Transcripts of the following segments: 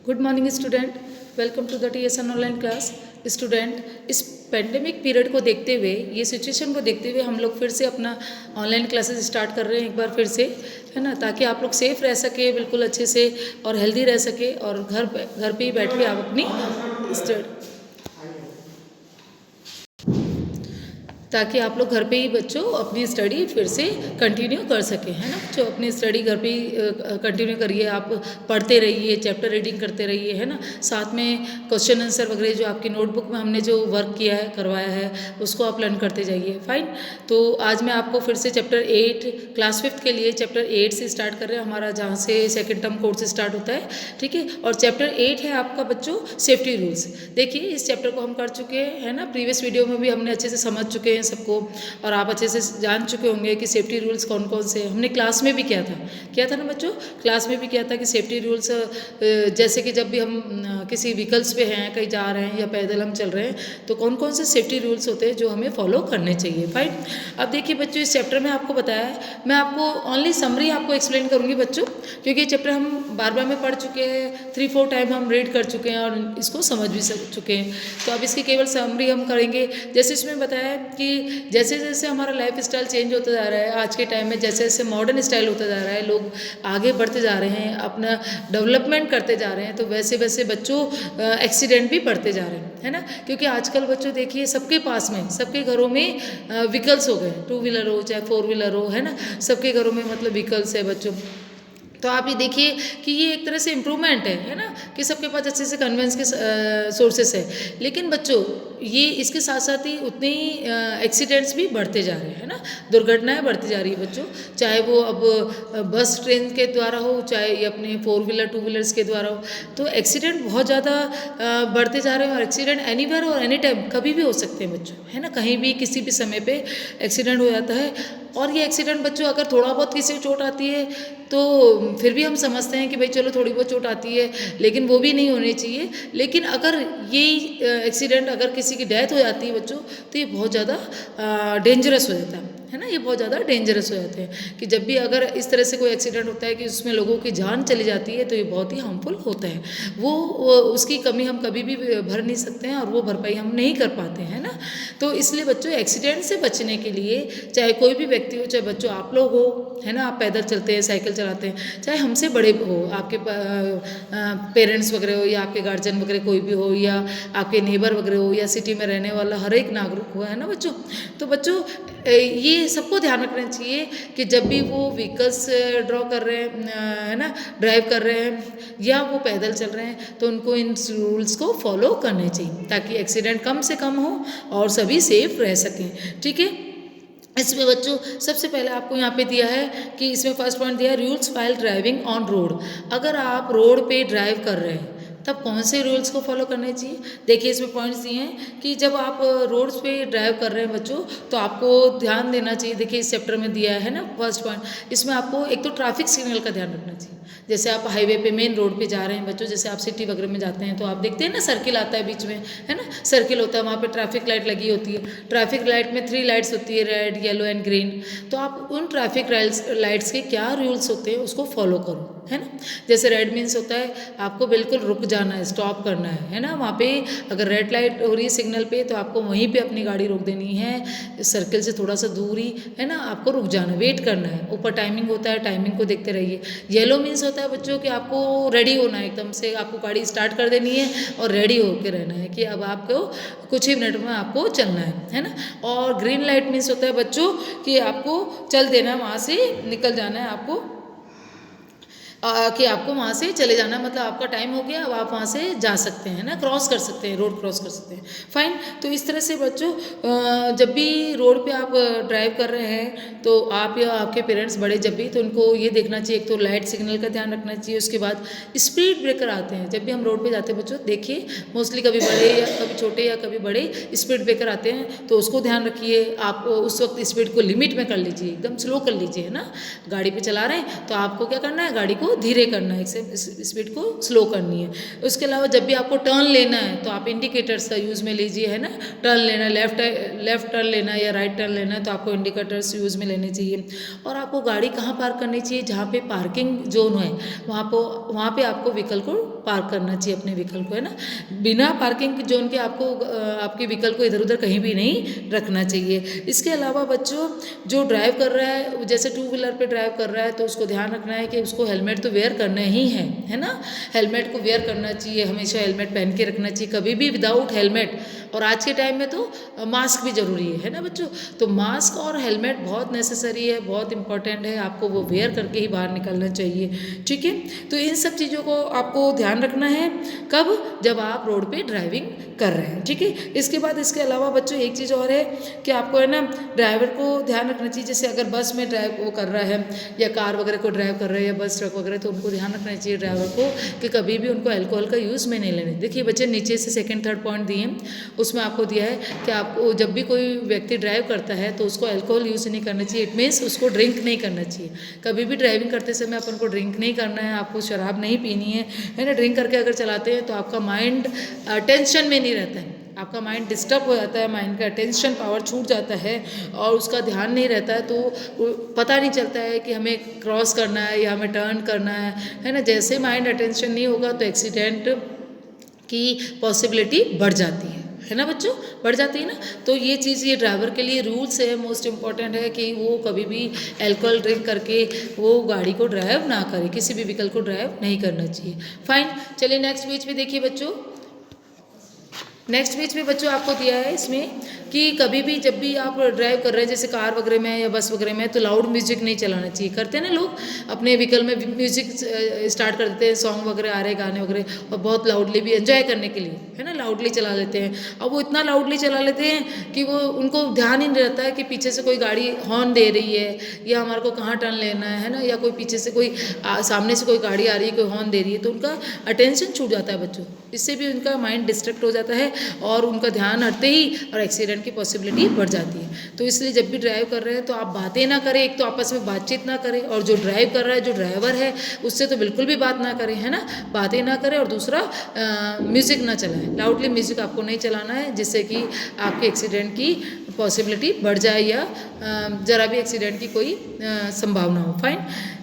Good morning student, welcome to the TSN online class. Student, इस pandemic period को देखते हुए, ये सिचुएशन को देखते हुए हम लोग फिर से अपना ऑनलाइन क्लासेस स्टार्ट कर रहे हैं एक बार फिर से, है ना, ताकि आप लोग सेफ रह सके, बिल्कुल अच्छे से और हेल्दी रह सके और घर पे ही बैठ के आप अपनी स्टडी, ताकि आप लोग घर पे ही बच्चों अपनी स्टडी फिर से कंटिन्यू कर सकें, है ना। बच्चों अपनी स्टडी घर पे ही कंटिन्यू करिए, आप पढ़ते रहिए, चैप्टर रीडिंग करते रहिए, है ना। साथ में क्वेश्चन आंसर वगैरह जो आपकी नोटबुक में हमने जो वर्क किया है, करवाया है, उसको आप लर्न करते जाइए। फाइन। तो आज मैं आपको फिर से चैप्टर 8 क्लास 5th के लिए चैप्टर 8 से स्टार्ट कर रहे हैं, हमारा जहाँ से सेकेंड टर्म कोर्स स्टार्ट होता है, ठीक है। और चैप्टर 8 है आपका बच्चों सेफ्टी रूल्स। देखिए, इस चैप्टर को हम कर चुके हैं, है ना। प्रीवियस वीडियो में भी हमने अच्छे से समझ चुके हैं सबको, और आप अच्छे से जान चुके होंगे कि सेफ्टी रूल्स कौन कौन से हमने क्लास में भी किया था ना बच्चों। क्लास में भी किया था कि सेफ्टी रूल्स जैसे कि जब भी हम किसी व्हीकल्स पे हैं, कहीं जा रहे हैं या पैदल हम चल रहे हैं, तो कौन कौन से सेफ्टी रूल्स होते हैं जो हमें फॉलो करने चाहिए। फाइन। अब देखिए बच्चों, इस चैप्टर में आपको बताया है, मैं आपको ओनली समरी आपको एक्सप्लेन करूँगी बच्चों, क्योंकि ये चैप्टर हम बार बार में पढ़ चुके हैं, 3-4 टाइम हम रीड कर चुके हैं और इसको समझ भी चुके हैं। तो अब इसकी केवल समरी हम करेंगे। जैसे इसमें बताया है कि जैसे जैसे हमारा लाइफ स्टाइल चेंज होता जा रहा है, आज के टाइम में जैसे जैसे मॉडर्न स्टाइल होता जा रहा है, लोग आगे बढ़ते जा रहे हैं, अपना डेवलपमेंट करते जा रहे हैं, तो वैसे वैसे बच्चों एक्सीडेंट भी बढ़ते जा रहे हैं, है ना। क्योंकि आजकल बच्चों देखिए, सबके पास में, सबके घरों में व्हीकल्स हो गए, 2 व्हीलर हो चाहे 4 व्हीलर हो, है ना। सबके घरों में मतलब व्हीकल्स है बच्चों। तो आप ये देखिए कि ये एक तरह से इम्प्रूवमेंट है ना, कि सबके पास अच्छे से कन्वेंस के सोर्सेस है। लेकिन बच्चों, ये इसके साथ साथ ही उतने ही एक्सीडेंट्स भी बढ़ते जा रहे हैं, है ना। दुर्घटनाएं बढ़ती जा रही है बच्चों, चाहे वो अब बस ट्रेन के द्वारा हो, चाहे ये अपने 4 व्हीलर 2 व्हीलर्स के द्वारा हो। तो एक्सीडेंट बहुत ज़्यादा बढ़ते जा रहे हैं, और एक्सीडेंट एनीवेयर और एनी टाइम कभी भी हो सकते हैं बच्चों, है ना। कहीं भी किसी भी समय पे एक्सीडेंट हो जाता है। और ये एक्सीडेंट बच्चों, अगर थोड़ा बहुत किसी को चोट आती है तो फिर भी हम समझते हैं कि भाई चलो थोड़ी बहुत चोट आती है, लेकिन वो भी नहीं होनी चाहिए। लेकिन अगर ये एक्सीडेंट, अगर किसी की डेथ हो जाती है बच्चों, तो ये बहुत ज़्यादा डेंजरस हो जाता है ना। ये बहुत ज़्यादा डेंजरस हो जाते हैं कि जब भी अगर इस तरह से कोई एक्सीडेंट होता है कि उसमें लोगों की जान चली जाती है, तो ये बहुत ही हार्मफुल होता है। वो उसकी कमी हम कभी भी भर नहीं सकते हैं, और वो भरपाई हम नहीं कर पाते हैं ना। तो इसलिए बच्चों, एक्सीडेंट से बचने के लिए, चाहे कोई भी व्यक्ति हो, चाहे बच्चों आप लोग हो, है ना, आप पैदल चलते हैं, साइकिल चलाते हैं, चाहे हमसे बड़े हो, आपके पेरेंट्स वगैरह हो, या आपके गार्जियन वगैरह कोई भी हो, या आपके नेबर वगैरह हो, या सिटी में रहने वाला हर एक नागरिक हो, है ना बच्चों। तो बच्चों, ये सबको ध्यान रखना चाहिए कि जब भी वो व्हीकल्स ड्रॉ कर रहे हैं, है ना, ड्राइव कर रहे हैं, या वो पैदल चल रहे हैं, तो उनको इन रूल्स को फॉलो करने चाहिए, ताकि एक्सीडेंट कम से कम हो और सभी सेफ रह सकें, ठीक है। इसमें बच्चों, सबसे पहले आपको यहाँ पे दिया है कि इसमें फर्स्ट पॉइंट दिया है, rules while driving on road. अगर आप रोड पे ड्राइव कर रहे हैं, तब कौन से रूल्स को फॉलो करने चाहिए। देखिए, इसमें पॉइंट्स दिए हैं कि जब आप रोड्स पे ड्राइव कर रहे हैं बच्चों, तो आपको ध्यान देना चाहिए। देखिए, इस चैप्टर में दिया है ना फर्स्ट पॉइंट, इसमें आपको एक तो ट्रैफिक सिग्नल का ध्यान रखना चाहिए। जैसे आप हाईवे पे मेन रोड पे जा रहे हैं बच्चों, जैसे आप सिटी वगैरह में जाते हैं, तो आप देखते हैं ना, सर्किल आता है बीच में, है ना, सर्किल होता है, वहाँ पे ट्रैफिक लाइट लगी होती है। ट्रैफिक लाइट में 3 लाइट्स होती है, रेड, येलो एंड ग्रीन। तो आप उन ट्रैफिक लाइट्स के क्या रूल्स होते हैं उसको फॉलो करो, है ना। जैसे रेड मीन्स होता है आपको बिल्कुल रुक जाना है, स्टॉप करना है ना। वहाँ पे अगर रेड लाइट हो रही है सिग्नल पे, तो आपको वहीं पे अपनी गाड़ी रोक देनी है, सर्किल से थोड़ा सा दूर ही, है ना, आपको रुक जाना है, वेट करना है। ऊपर टाइमिंग होता है, टाइमिंग को देखते रहिए। येलो मीन्स होता है बच्चों कि आपको रेडी होना है, एकदम से आपको गाड़ी स्टार्ट कर देनी है और रेडी होकर रहना है कि अब आपको कुछ ही मिनट में आपको चलना है ना। और ग्रीन लाइट मीन्स होता है बच्चों कि आपको चल देना है, वहाँ से निकल जाना है आपको, कि आपको वहाँ से चले जाना, मतलब आपका टाइम हो गया, अब आप वहाँ से जा सकते हैं ना, क्रॉस कर सकते हैं, रोड क्रॉस कर सकते हैं। फाइन। तो इस तरह से बच्चों, जब भी रोड पे आप ड्राइव कर रहे हैं, तो आप या आपके पेरेंट्स बड़े जब भी, तो उनको ये देखना चाहिए, एक तो लाइट सिग्नल का ध्यान रखना चाहिए। उसके बाद स्पीड ब्रेकर आते हैं, जब भी हम रोड पर जाते हैं बच्चों, देखिए मोस्टली कभी बड़े या कभी छोटे या कभी बड़े स्पीड ब्रेकर आते हैं, तो उसको ध्यान रखिए। आप उस वक्त स्पीड को लिमिट में कर लीजिए, एकदम स्लो कर लीजिए, है ना। गाड़ी पे चला रहे हैं तो आपको क्या करना है, गाड़ी को को धीरे करना है, स्पीड को स्लो करनी है। उसके अलावा जब भी आपको टर्न लेना है तो आप इंडिकेटर्स का यूज़ में लीजिए, है ना। टर्न लेना, लेफ्ट टर्न लेना है या राइट टर्न लेना है तो आपको इंडिकेटर्स यूज़ में लेने चाहिए। और आपको गाड़ी कहाँ पार्क करनी चाहिए, जहाँ पे पार्किंग जोन है वहाँ पे आपको व्हीकल को पार्क करना चाहिए, अपने व्हीकल को, है ना। बिना पार्किंग जोन के आपको आपके व्हीकल को इधर उधर कहीं भी नहीं रखना चाहिए। इसके अलावा बच्चों, जो ड्राइव कर रहा है, जैसे टू व्हीलर पे ड्राइव कर रहा है तो उसको ध्यान रखना है कि उसको हेलमेट तो वेयर करना ही है ना। हेलमेट को वेयर करना चाहिए, हमेशा हेलमेट पहन के रखना चाहिए, कभी भी विदाउट हेलमेट। और आज के टाइम में तो मास्क भी ज़रूरी है ना बच्चों। तो मास्क और हेलमेट बहुत नेसेसरी है, बहुत इंपॉर्टेंट है, आपको वो वेयर करके ही बाहर निकलना चाहिए, ठीक है। तो इन सब चीज़ों को आपको ध्यान रखना है, कब, जब आप रोड पे ड्राइविंग कर रहे हैं, ठीक है। इसके बाद इसके अलावा बच्चों एक चीज़ और है कि आपको, है ना, ड्राइवर को ध्यान रखना चाहिए। जैसे अगर बस में ड्राइव वो कर रहा है या कार वगैरह को ड्राइव कर रहा है या बस ट्रक वगैरह, तो उनको ध्यान रखना चाहिए ड्राइवर को कि कभी भी उनको अल्कोहल का यूज़ में नहीं लेने। देखिए बच्चे, नीचे से सेकंड थर्ड पॉइंट दिए हैं, उसमें आपको दिया है कि आपको जब भी कोई व्यक्ति ड्राइव करता है तो उसको अल्कोहल यूज़ नहीं करना चाहिए। इट मीन्स उसको ड्रिंक नहीं करना चाहिए। कभी भी ड्राइविंग करते समय अपन को ड्रिंक नहीं करना है, आपको शराब नहीं पीनी है ना। ड्रिंक करके अगर चलाते हैं तो आपका माइंड टेंशन में नहीं रहता है, आपका माइंड डिस्टर्ब हो जाता है, माइंड का अटेंशन पावर छूट जाता है और उसका ध्यान नहीं रहता है, तो पता नहीं चलता है कि हमें क्रॉस करना है या हमें टर्न करना है ना। जैसे माइंड अटेंशन नहीं होगा तो एक्सीडेंट की पॉसिबिलिटी बढ़ जाती है ना बच्चों, बढ़ जाती है ना। तो ये चीज़, ये ड्राइवर के लिए रूल्स है, मोस्ट इम्पॉर्टेंट है कि वो कभी भी अल्कोहल ड्रिंक करके वो गाड़ी को ड्राइव ना करे, किसी भी व्हीकल को ड्राइव नहीं करना चाहिए। फाइन, चलिए नेक्स्ट पेज पे देखिए बच्चों। नेक्स्ट पेज पे बच्चों आपको दिया है इसमें कि कभी भी जब भी आप ड्राइव कर रहे हैं, जैसे कार वगैरह में या बस वगैरह में, तो लाउड म्यूजिक नहीं चलाना चाहिए। करते हैं ना लोग, अपने व्हीकल में म्यूजिक स्टार्ट कर देते हैं, सॉन्ग वगैरह आ रहे, गाने वगैरह, और बहुत लाउडली भी एंजॉय करने के लिए, है ना, लाउडली चला लेते हैं। अब वो इतना लाउडली चला लेते हैं कि वो उनको ध्यान ही नहीं रहता है कि पीछे से कोई गाड़ी हॉर्न दे रही है या हमारे को कहाँ टर्न लेना है ना, या कोई पीछे से कोई सामने से कोई गाड़ी आ रही है, कोई हॉर्न दे रही है, तो उनका अटेंशन छूट जाता है बच्चों। इससे भी उनका माइंड डिस्ट्रैक्ट हो जाता है और उनका ध्यान हटते ही और एक्सीडेंट की पॉसिबिलिटी बढ़ जाती है। तो इसलिए जब भी ड्राइव कर रहे हैं तो आप बातें ना करें, एक तो आपस में बातचीत ना करें, और जो ड्राइव कर रहा है, जो ड्राइवर है, उससे तो बिल्कुल भी बात ना करें, है ना, बातें ना करें। और दूसरा, म्यूज़िक ना चलाएं, लाउडली म्यूज़िक आपको नहीं चलाना है, जिससे कि आपके एक्सीडेंट की पॉसिबिलिटी बढ़ जाए या ज़रा भी एक्सीडेंट की कोई संभावना हो। फाइन।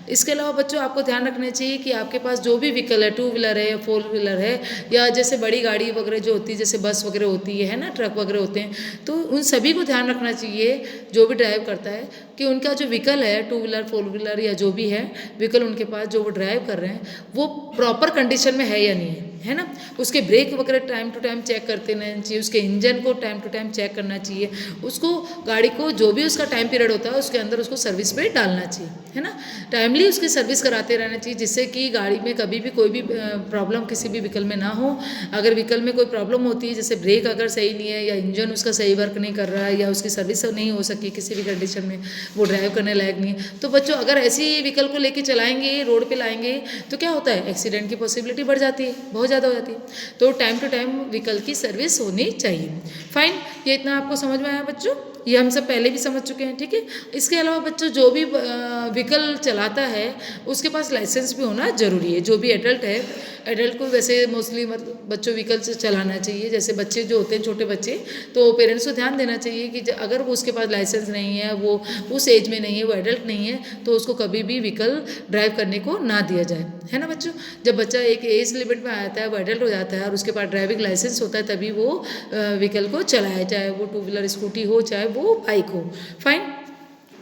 इसके अलावा बच्चों आपको ध्यान रखना चाहिए कि आपके पास जो भी व्हीकल है, टू व्हीलर है या फोर व्हीलर है, या जैसे बड़ी गाड़ी वगैरह जो होती है, जैसे बस वगैरह होती है ना, ट्रक वगैरह होते हैं, तो उन सभी को ध्यान रखना चाहिए जो भी ड्राइव करता है कि उनका जो व्हीकल है, टू व्हीलर फोर व्हीलर या जो भी है व्हीकल उनके पास, जो वो ड्राइव कर रहे हैं, वो प्रॉपर कंडीशन में है या नहीं है ना। उसके ब्रेक वगैरह टाइम टू टाइम चेक करते रहना चाहिए, उसके इंजन को टाइम टू टाइम चेक करना चाहिए, उसको गाड़ी को जो भी उसका टाइम पीरियड होता है उसके अंदर उसको सर्विस पे डालना चाहिए, है ना। टाइमली उसकी सर्विस कराते रहना चाहिए, जिससे कि गाड़ी में कभी भी कोई भी प्रॉब्लम किसी भी व्हीकल में ना हो। अगर व्हीकल में कोई प्रॉब्लम होती है, जैसे ब्रेक अगर सही नहीं है या इंजन उसका सही वर्क नहीं कर रहा है या उसकी सर्विस नहीं हो सकी किसी भी कंडीशन में, वो ड्राइव करने लायक नहीं है, तो बच्चों अगर ऐसी व्हीकल को लेके चलाएंगे, रोड पे लाएंगे, तो क्या होता है, एक्सीडेंट की पॉसिबिलिटी बढ़ जाती है, बहुत ज़्यादा हो जाती है। तो टाइम टू टाइम व्हीकल की सर्विस होनी चाहिए। फाइन, ये इतना आपको समझ में आया बच्चों, ये हम सब पहले भी समझ चुके हैं, ठीक है। इसके अलावा बच्चों जो भी व्हीकल चलाता है उसके पास लाइसेंस भी होना ज़रूरी है। जो भी एडल्ट है, एडल्ट को वैसे मोस्टली मतलब बच्चों व्हीकल से चलाना चाहिए। जैसे बच्चे जो होते हैं, छोटे बच्चे, तो पेरेंट्स को ध्यान देना चाहिए कि अगर वो उसके पास लाइसेंस नहीं है, वो उस एज में नहीं है, वो एडल्ट नहीं है, तो उसको कभी भी व्हीकल ड्राइव करने को ना दिया जाए, है ना बच्चों। जब बच्चा एक एज लिमिट में आता है, वो एडल्ट हो जाता है और उसके पास ड्राइविंग लाइसेंस होता है, तभी वो व्हीकल को चलाया, चाहे वो टू व्हीलर स्कूटी हो, चाहे वो बाइक हो। फाइन।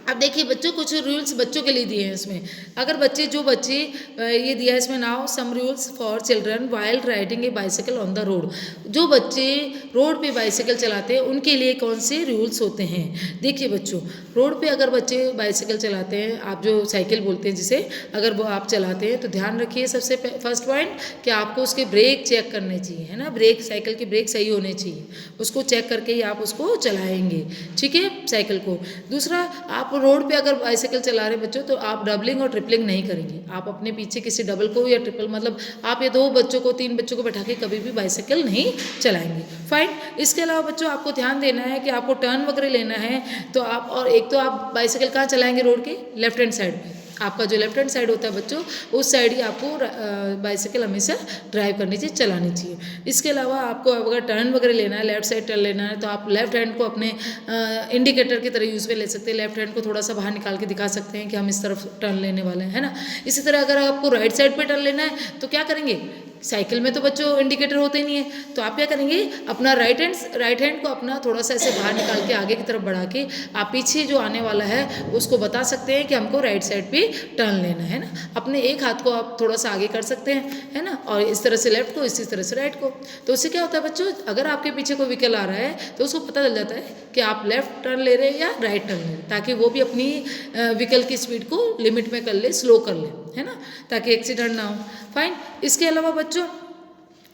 अब देखिए बच्चों, कुछ रूल्स बच्चों के लिए दिए हैं इसमें। अगर बच्चे ये दिया है इसमें, now some rules for children while riding a bicycle on the road. जो बच्चे रोड पे बाइसिकल चलाते हैं उनके लिए कौन से रूल्स होते हैं। देखिए बच्चों, रोड पे अगर बच्चे बाइसिकल चलाते हैं, आप जो साइकिल बोलते हैं जिसे, अगर वो आप चलाते हैं तो ध्यान रखिए, सबसे फर्स्ट पॉइंट कि आपको उसके ब्रेक चेक करने चाहिए, है ना। ब्रेक, साइकिल की ब्रेक सही होने चाहिए, उसको चेक करके ही आप उसको चलाएंगे, ठीक है, साइकिल को। दूसरा, आप रोड पे अगर बाइसाइकिल चला रहे बच्चों, तो आप डबलिंग और ट्रिपलिंग नहीं करेंगे। आप अपने पीछे किसी डबल को या ट्रिपल, मतलब आप ये 2 बच्चों को 3 बच्चों को बैठा के कभी भी बाइसाइकिल नहीं चलाएंगे। फाइन। इसके अलावा बच्चों आपको ध्यान देना है कि आपको टर्न वगैरह लेना है, तो आप, और एक तो आप बाइसाइकिल कहाँ चलाएंगे, रोड के लेफ्ट हैंड साइड पे, आपका जो लेफ्ट हैंड साइड होता है बच्चों, उस साइड ही आपको बाइसाइकिल हमेशा ड्राइव करनी चाहिए, चलानी चाहिए। इसके अलावा आपको अगर टर्न वगैरह लेना है, लेफ्ट साइड टर्न लेना है, तो आप लेफ्ट हैंड को अपने इंडिकेटर की तरह यूज़ में ले सकते हैं। लेफ्ट हैंड को थोड़ा सा बाहर निकाल के दिखा सकते हैं कि हम इस तरफ टर्न लेने वाले हैं, है ना। इसी तरह अगर आपको राइट साइड पे टर्न लेना है तो क्या करेंगे, साइकिल में तो बच्चों इंडिकेटर होते ही नहीं है, तो आप क्या करेंगे, अपना राइट हैंड को अपना थोड़ा सा ऐसे बाहर निकाल के आगे की तरफ बढ़ा के आप पीछे जो आने वाला है उसको बता सकते हैं कि हमको राइट साइड पे टर्न लेना है ना। अपने एक हाथ को आप थोड़ा सा आगे कर सकते हैं, है ना, और इस तरह से लेफ्ट को, इसी तरह से राइट को। तो उससे क्या होता है बच्चों, अगर आपके पीछे कोई व्हीकल आ रहा है तो उसको पता चल जाता है कि आप लेफ्ट टर्न ले रहे हैं या राइट टर्न ले रहे हैं, ताकि वो भी अपनी व्हीकल की स्पीड को लिमिट में कर ले, स्लो कर ले, है ना, ताकि एक्सीडेंट ना हो। फाइन। इसके अलावा बच्चों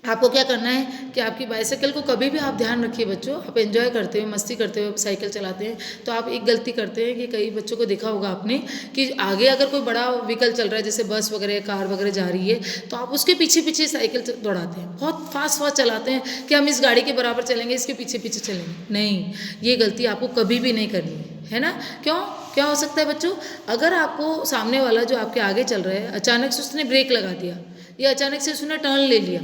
आपको क्या करना है कि आपकी बाइसाइकिल को कभी भी आप ध्यान रखिए बच्चों, आप एंजॉय करते हुए, मस्ती करते हुए साइकिल चलाते हैं तो आप एक गलती करते हैं कि कई बच्चों को देखा होगा आपने कि आगे अगर कोई बड़ा व्हीकल चल रहा है, जैसे बस वगैरह, कार वगैरह जा रही है, तो आप उसके पीछे पीछे साइकिल दौड़ाते हैं, बहुत फास्ट चलाते हैं कि हम इस गाड़ी के बराबर चलेंगे, इसके पीछे पीछे चलेंगे। नहीं, ये गलती आपको कभी भी नहीं करनी है ना। क्यों, क्या हो सकता है बच्चों, अगर आपको सामने वाला जो आपके आगे चल रहा है अचानक से उसने ब्रेक लगा दिया या अचानक से उसने टर्न ले लिया,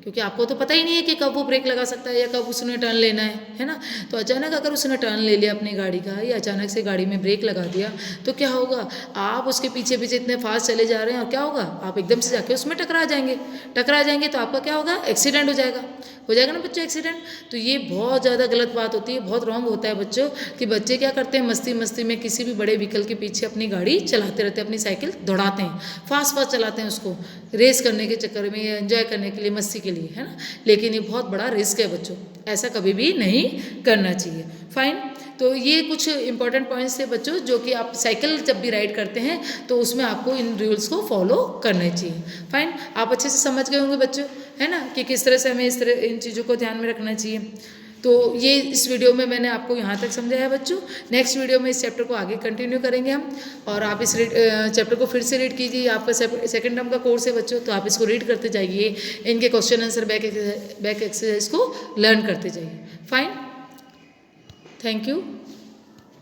क्योंकि आपको तो पता ही नहीं है कि कब वो ब्रेक लगा सकता है या कब उसने टर्न लेना है ना। तो अचानक अगर उसने टर्न ले लिया अपनी गाड़ी का या अचानक से गाड़ी में ब्रेक लगा दिया तो क्या होगा, आप उसके पीछे पीछे इतने फास्ट चले जा रहे हैं और क्या होगा, आप एकदम से जाके उसमें टकरा जाएंगे तो आपका क्या होगा, एक्सीडेंट हो जाएगा ना बच्चों, एक्सीडेंट। तो ये बहुत ज़्यादा गलत बात होती है, बहुत रॉन्ग होता है बच्चों, कि बच्चे क्या करते हैं, मस्ती मस्ती में किसी भी बड़े व्हीकल के पीछे अपनी गाड़ी चलाते रहते हैं, अपनी साइकिल दौड़ाते हैं, फास्ट चलाते हैं उसको रेस करने के चक्कर में या एंजॉय करने के लिए, मस्ती के लिए, है ना। लेकिन ये बहुत बड़ा रिस्क है बच्चों, ऐसा कभी भी नहीं करना चाहिए। फाइन। तो ये कुछ इंपॉर्टेंट पॉइंट्स थे बच्चों, जो कि आप साइकिल जब भी राइड करते हैं तो उसमें आपको इन रूल्स को फॉलो करना चाहिए। फाइन। आप अच्छे से समझ गए होंगे बच्चों, है ना, कि किस तरह से हमें इस तरह इन चीज़ों को ध्यान में रखना चाहिए। तो ये इस वीडियो में मैंने आपको यहाँ तक समझाया है बच्चों। नेक्स्ट वीडियो में इस चैप्टर को आगे कंटिन्यू करेंगे हम, और आप इस चैप्टर को फिर से रीड कीजिए। आपका सेकंड टर्म का कोर्स है बच्चों, तो आप इसको रीड करते जाइए, इनके क्वेश्चन आंसर बैक एक्सरसाइज को लर्न करते जाइए। Fine, thank you.